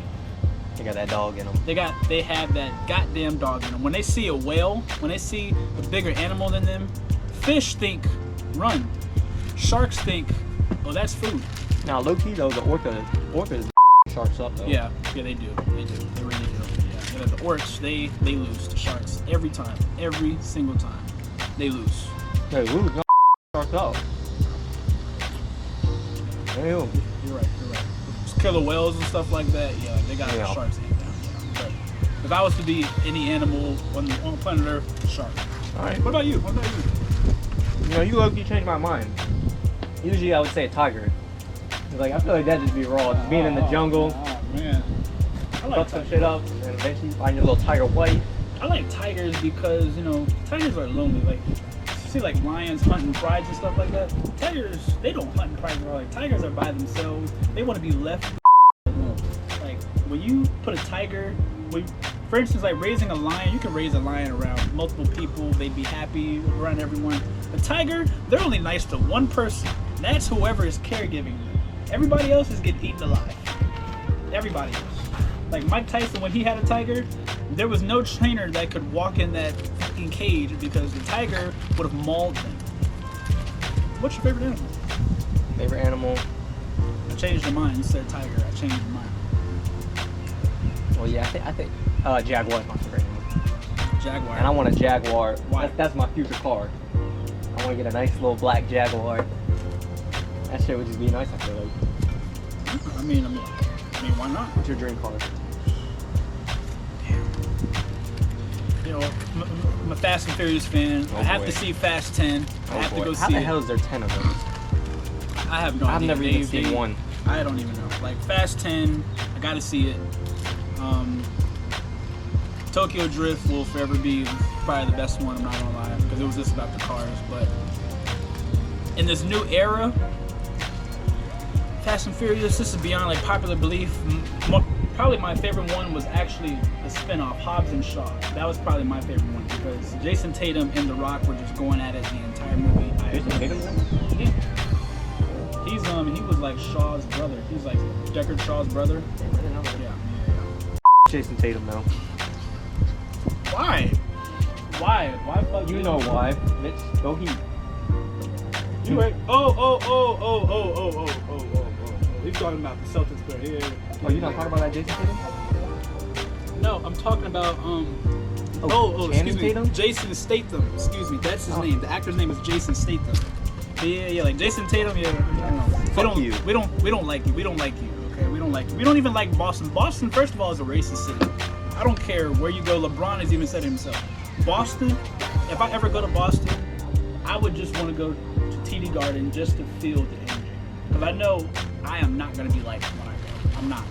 They got that dog in them. They have that goddamn dog in them. When they see a whale, when they see a bigger animal than them, fish think, run. Sharks think, oh, that's food. Now, low-key though, the orcas sharks up though. Yeah, they do. They do. They really do. Yeah. The orcs, they lose to sharks every time. Every single time. They lose. They lose. No, sharks up. Damn. You're right. Killer whales and stuff like that, yeah, they got sharks in down. Yeah. But if I was to be any animal on planet Earth, shark. All right. What about you? You know, you low-key changed my mind. Usually I would say a tiger. Like, I feel like that'd just be raw. Just being in the jungle. Oh, man. I like fuck some shit up, and then eventually find your little tiger white. I like tigers because, you know, tigers are lonely. Like, you see, like, lions hunting prides and stuff like that. Tigers, they don't hunt and pride. Like, tigers are by themselves. They want to be left alone. Like, when you put a tiger, for instance, like raising a lion, you can raise a lion around multiple people. They'd be happy around everyone. A tiger, they're only nice to one person. And that's whoever is caregiving them. Everybody else is getting eaten alive. Everybody else. Like Mike Tyson, when he had a tiger, there was no trainer that could walk in that fucking cage because the tiger would have mauled him. What's your favorite animal? Favorite animal? I changed your mind. You said tiger. I changed your mind. Well, yeah, I think Jaguar is my favorite animal. Jaguar. And I want a Jaguar. Why? That's my future car. I want to get a nice little black Jaguar. That shit would just be nice, I feel like. I mean, why not? What's your dream car? You know, I'm a Fast and Furious fan. I have to see Fast 10. I have to go see it. How the hell is there 10 of them? I have no idea. I've never even seen one. I don't even know. Like Fast 10, I gotta see it. Tokyo Drift will forever be probably the best one, I'm not gonna lie, because it was just about the cars. But in this new era, Fast and Furious, this is beyond like popular belief. Probably my favorite one was actually the spinoff, Hobbs and Shaw. That was probably my favorite one because Jason Tatum and The Rock were just going at it the entire movie. Jason Tatum? Yeah. He was like Shaw's brother. He's like Deckard Shaw's brother. Yeah. Jason Tatum though. Why? Why fuck you know why. Mitch, go Heat. You right. Oh. He's talking about the Celtics player. Yeah. Oh, you're not talking about that Jason Tatum? No, I'm talking about Channing excuse me, Tatum? Jason Statham. Excuse me, that's his name. The actor's name is Jason Statham. Yeah, like Jason Tatum. Yeah, I don't know. We don't like you. We don't like you. Okay, we don't like you. We don't even like Boston. Boston, first of all, is a racist city. I don't care where you go. LeBron has even said it himself. Boston. If I ever go to Boston, I would just want to go to TD Garden just to feel the energy. Because I know I am not going to be liked when I go. I'm not.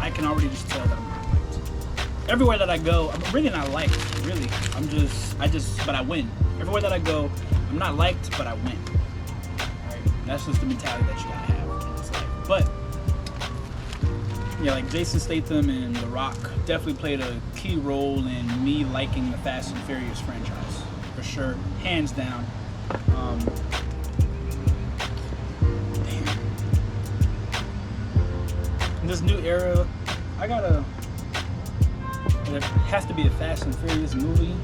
I can already just tell that I'm not liked. Everywhere that I go, I'm really not liked. Really. But I win. Everywhere that I go, I'm not liked, but I win. Right? That's just the mentality that you gotta have in this life. But, yeah, like Jason Statham and The Rock definitely played a key role in me liking the Fast and Furious franchise. For sure. Hands down. In this new era, it has to be a Fast and Furious movie.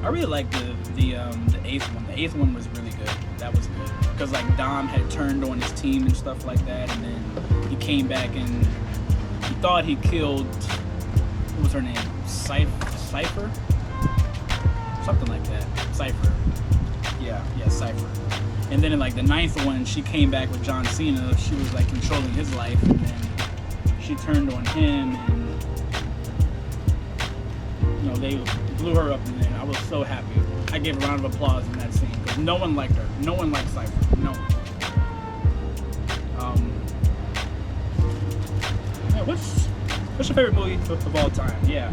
I really like the eighth one. The eighth one was really good. That was good because like Dom had turned on his team and stuff like that, and then he came back and he thought he killed, what was her name? Cypher? Something like that. Cypher. Yeah, Cypher. And then in like the ninth one, she came back with John Cena. She was like controlling his life, and then she turned on him, and you know they blew her up. And then I was so happy. I gave a round of applause in that scene because no one liked her. No one liked Cypher. No one. Yeah, what's your favorite movie of all time? Yeah.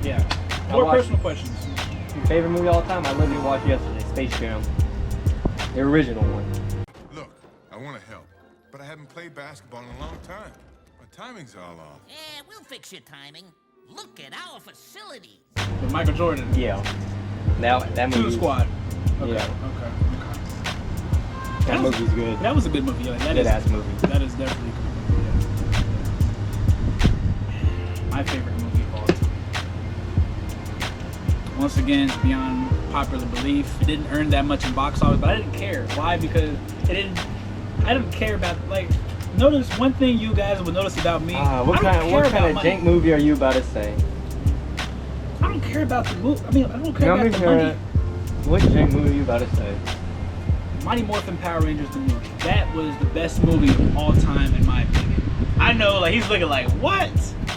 More personal questions. Your favorite movie of all time? I literally watched yesterday, Space Jam. The original one. Look, I want to help, but I haven't played basketball in a long time. My timing's all off. Yeah, we'll fix your timing. Look at our facilities. With Michael Jordan. Yeah. That movie. Two Squad. Okay. Yeah. Okay. That movie's good. That was a good movie. Yeah, that Good is ass movie. That is definitely a good movie. Yeah. My favorite movie of all time. Once again, it's beyond popular belief. It didn't earn that much in box office, but I didn't care. Why? Because I didn't care about, like, notice one thing you guys will notice about me. What kind of jank movie are you about to say? I don't care about the movie. I mean, I don't care about the money. What jank movie are you about to say? Mighty Morphin Power Rangers the movie. That was the best movie of all time in my opinion. I know, like, he's looking like, what?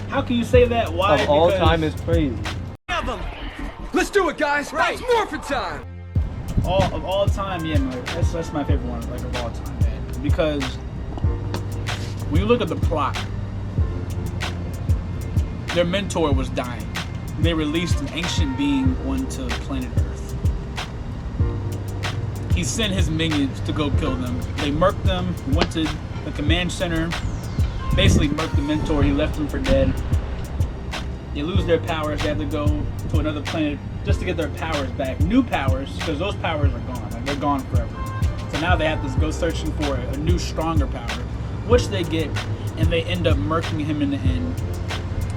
How can you say that? Why? Of all time is crazy. Let's do it, guys! Right. It's Morphin time! Of all time, yeah, man, that's my favorite one, like, of all time, man. Because when you look at the plot, their mentor was dying. They released an ancient being onto planet Earth. He sent his minions to go kill them. They murked them, went to the command center, basically murked the mentor. He left them for dead. They lose their powers. They have to go to another planet just to get their powers back. New powers, because those powers are gone. Like, they're gone forever. So now they have to go searching for a new, stronger power, which they get, and they end up murking him in the end,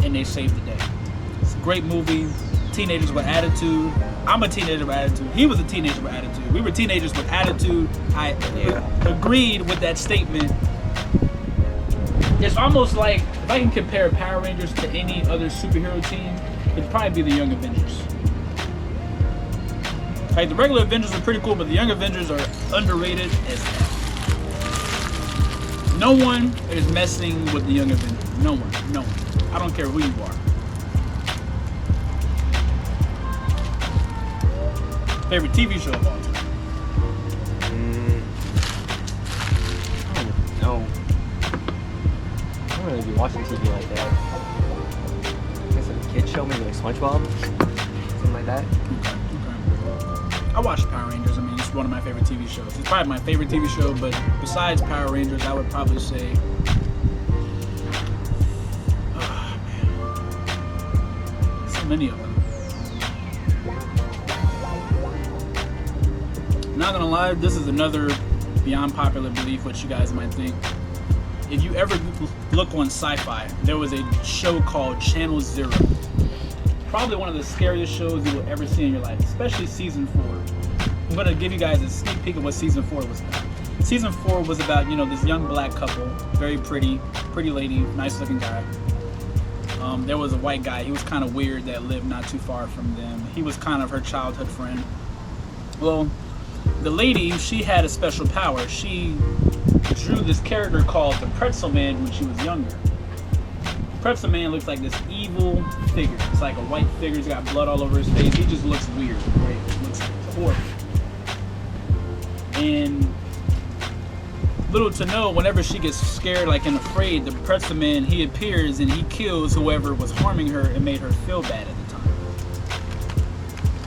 and they save the day. It's a great movie. Teenagers with attitude. I'm a teenager with attitude. He was a teenager with attitude. We were teenagers with attitude. I agreed with that statement. It's almost like, if I can compare Power Rangers to any other superhero team, it'd probably be the Young Avengers. Like, the regular Avengers are pretty cool, but the Young Avengers are underrated as hell. No one is messing with the Young Avengers. No one. I don't care who you are. Favorite TV show of all time? I don't know. I don't really be watching TV like that. I guess a kid show, maybe like SpongeBob? Something like that. I watch Power Rangers. I mean, it's one of my favorite TV shows. It's probably my favorite TV show, but besides Power Rangers, I would probably say... Oh, man. So many of them. Not gonna lie, this is another beyond popular belief, what you guys might think. If you ever look on sci-fi, there was a show called Channel Zero. Probably one of the scariest shows you will ever see in your life, especially season 4. I'm gonna give you guys a sneak peek of what season 4 was about. season 4 was about, you know, this young black couple, very pretty lady, nice looking guy. There was a white guy, he was kind of weird, that lived not too far from them. He was kind of her childhood friend. Well, the lady, she had a special power. She drew this character called the Pretzel Man when she was younger. Pretzel Man looks like this evil figure. It's like a white figure. He's got blood all over his face. He just looks weird, right? He looks horrible. And little to know, whenever she gets scared, like and afraid, the Pretzel Man, he appears and he kills whoever was harming her and made her feel bad at the time.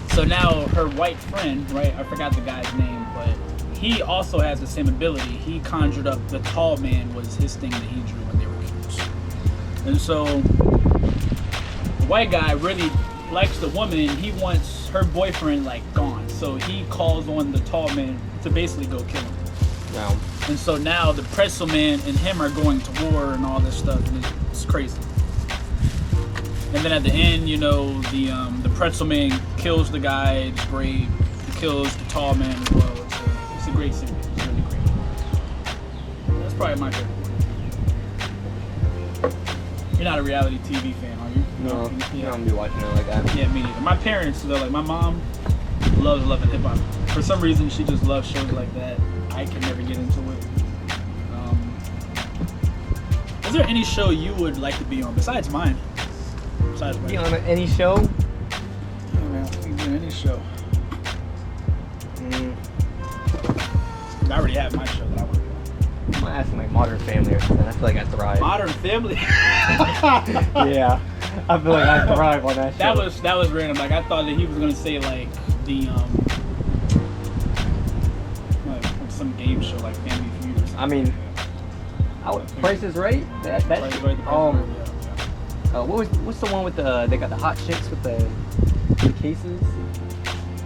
So now her white friend, right? I forgot the guy's name, but he also has the same ability. He conjured up the tall man was his thing that he drew when they were kids. And so the white guy really likes the woman. He wants her boyfriend like gone. So he calls on the tall man to basically go kill him. Wow. And so now the Pretzel Man and him are going to war and all this stuff, and it's crazy. And then at the end, you know, the Pretzel Man kills the guy. It's great. He kills the tall man as well. It's a great series. It's really great. That's probably my favorite one. You're not a reality TV fan, are you? No, Yeah. you don't gonna be watching it like that. Yeah, me neither. My parents, though, like my mom loves loving hip hop. For some reason, she just loves shows like that. I can never get into it. Is there any show you would like to be on besides mine? Besides mine. Be on any show? Yeah, man, I can be on any show. I already have my show that I want to be on. I'm gonna ask like Modern Family or something. I feel like I thrive. Modern Family. Yeah, I feel like I thrive on that show. That was random. Like I thought that he was gonna say like the like some game show like Family Feud or something. I mean, Price is Right. That Price is Right, what's the one with they got the hot chicks with the cases?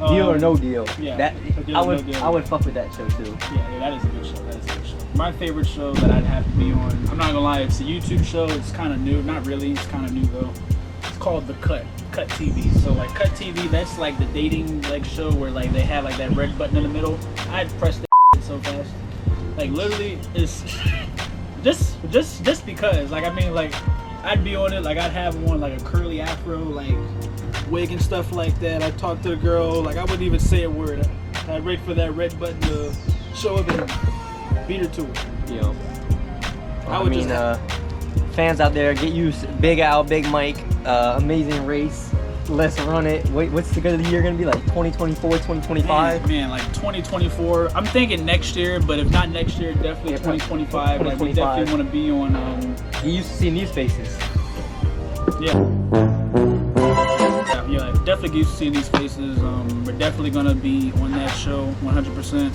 Deal or No Deal. Yeah. That Deal I or would No Deal. I would fuck with that show too. Yeah, that is a good show. That is a good show. My favorite show that I'd have to be on, I'm not gonna lie, it's a YouTube show. It's kind of new. Not really. It's kind of new though. It's called The Cut TV. So like Cut TV, that's like the dating like show where like they have like that red button in the middle. I'd press that so fast. Like literally, it's just because. Like I mean, like I'd be on it. Like I'd have on like a curly afro, like wig and stuff like that. I'd talk to the girl. Like I wouldn't even say a word. I'd wait for that red button to show up and beat her to it. Yeah. I would just fans out there, get you Big Al, Big Mike, Amazing Race. Let's run it. Wait, what's the good of the year gonna be like? 2024, 2025? Man, like 2024. I'm thinking next year, but if not next year, definitely 2025. Like we definitely want to be on. You used to see these faces. Yeah, definitely used to see these faces. We're definitely gonna be on that show, 100%.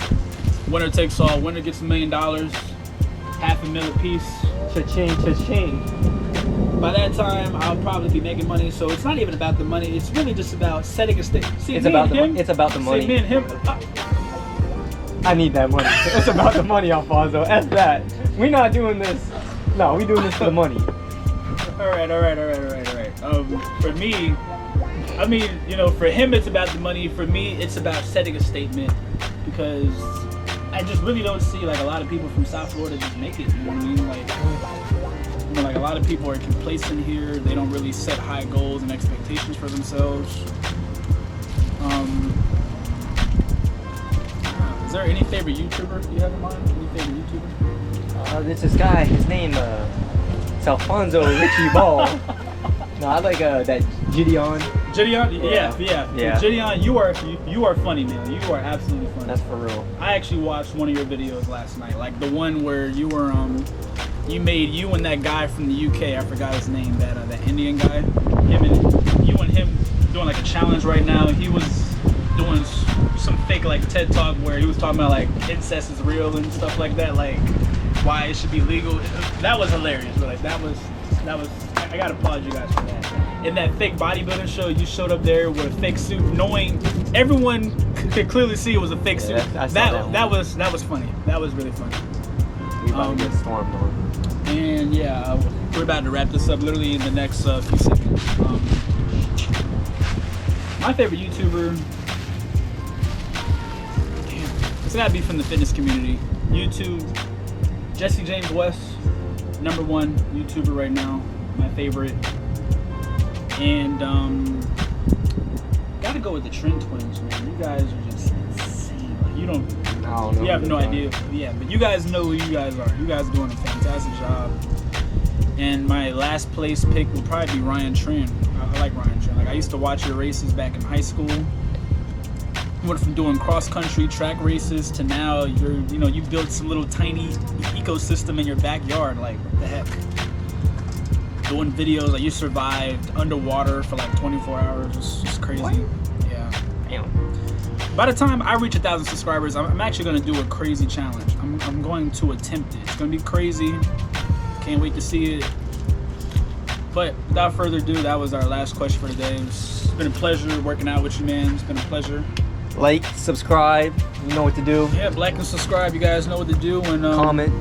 Winner takes all. Winner gets $1 million, $500,000 a piece. Cha-ching, cha-ching. By that time, I'll probably be making money. So it's not even about the money. It's really just about setting a stage. See, It's about the money. See, me and him. I need that money. It's about the money, Alfonso. F that. We're not doing this. No, we're doing this for the money. All right. For me, I mean, you know, for him it's about the money. For me, it's about setting a statement, because I just really don't see like a lot of people from South Florida just make it. You know what I mean? Like, you know, like a lot of people are complacent here. They don't really set high goals and expectations for themselves. Is there any favorite YouTuber you have in mind? Any favorite YouTuber? There's this guy. His name it's Alfonso Richie Ball. No, I like that Gideon. Gideon? Yeah. Yeah. Gideon, you are funny, man. You are absolutely funny. That's for real. I actually watched one of your videos last night, like the one where you were you and that guy from the UK, I forgot his name, that Indian guy. You and him doing like a challenge right now. He was doing some fake like TED Talk where he was talking about like incest is real and stuff like that, like why it should be legal. That was hilarious, but like that was I gotta applaud you guys for that. In that fake bodybuilding show, you showed up there with a fake suit, knowing everyone could clearly see it was a fake suit. That was funny. That was really funny. We about to get stormed on. And yeah, we're about to wrap this up literally in the next few seconds. My favorite YouTuber. Damn, It's gotta be from the fitness community. YouTube, Jesse James West, #1 YouTuber right now, my favorite. And gotta go with the Trent Twins, man. You guys are just insane. Like, you have no idea. Yeah, but you guys know who you guys are. You guys are doing a fantastic job. And my last place pick will probably be Ryan Tran. I like Ryan Tran. Like, I used to watch your races back in high school. You went from doing cross country track races to now you built some little tiny ecosystem in your backyard. Like, what the heck? Doing videos, like you survived underwater for like 24 hours. It's just crazy. What? Yeah. Damn. By the time I reach 1,000 subscribers, I'm actually gonna do a crazy challenge. I'm going to attempt it. It's gonna be crazy. Can't wait to see it. But without further ado, that was our last question for today. It's been a pleasure working out with you, man. It's been a pleasure. Like, subscribe, you know what to do. Yeah, like and subscribe. You guys know what to do. And comment.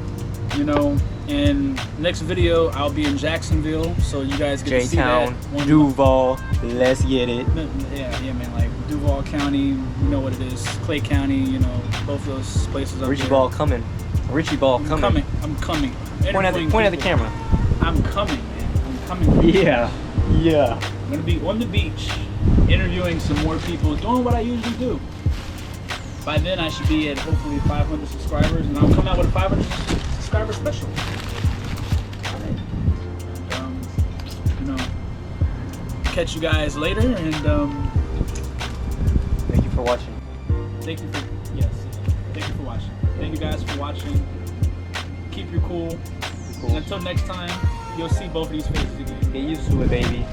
You know, and next video I'll be in Jacksonville, so you guys get to see that. J-Town, Duval, let's get it. Yeah, man. Like Duval County, you know what it is. Clay County, you know, both of those places up Richie there. Ball coming. Richie Ball coming. I'm coming. Point at the camera. I'm coming, man. I'm coming. Yeah. I'm gonna be on the beach, interviewing some more people, doing what I usually do. By then I should be at hopefully 500 subscribers, and I'll come out with a 500 subscriber special. Alright. You know, catch you guys later, and thank you for watching. Thank you for watching. Thank you guys for watching. Keep your cool. And until next time, you'll see both of these faces again. Get used to it, baby.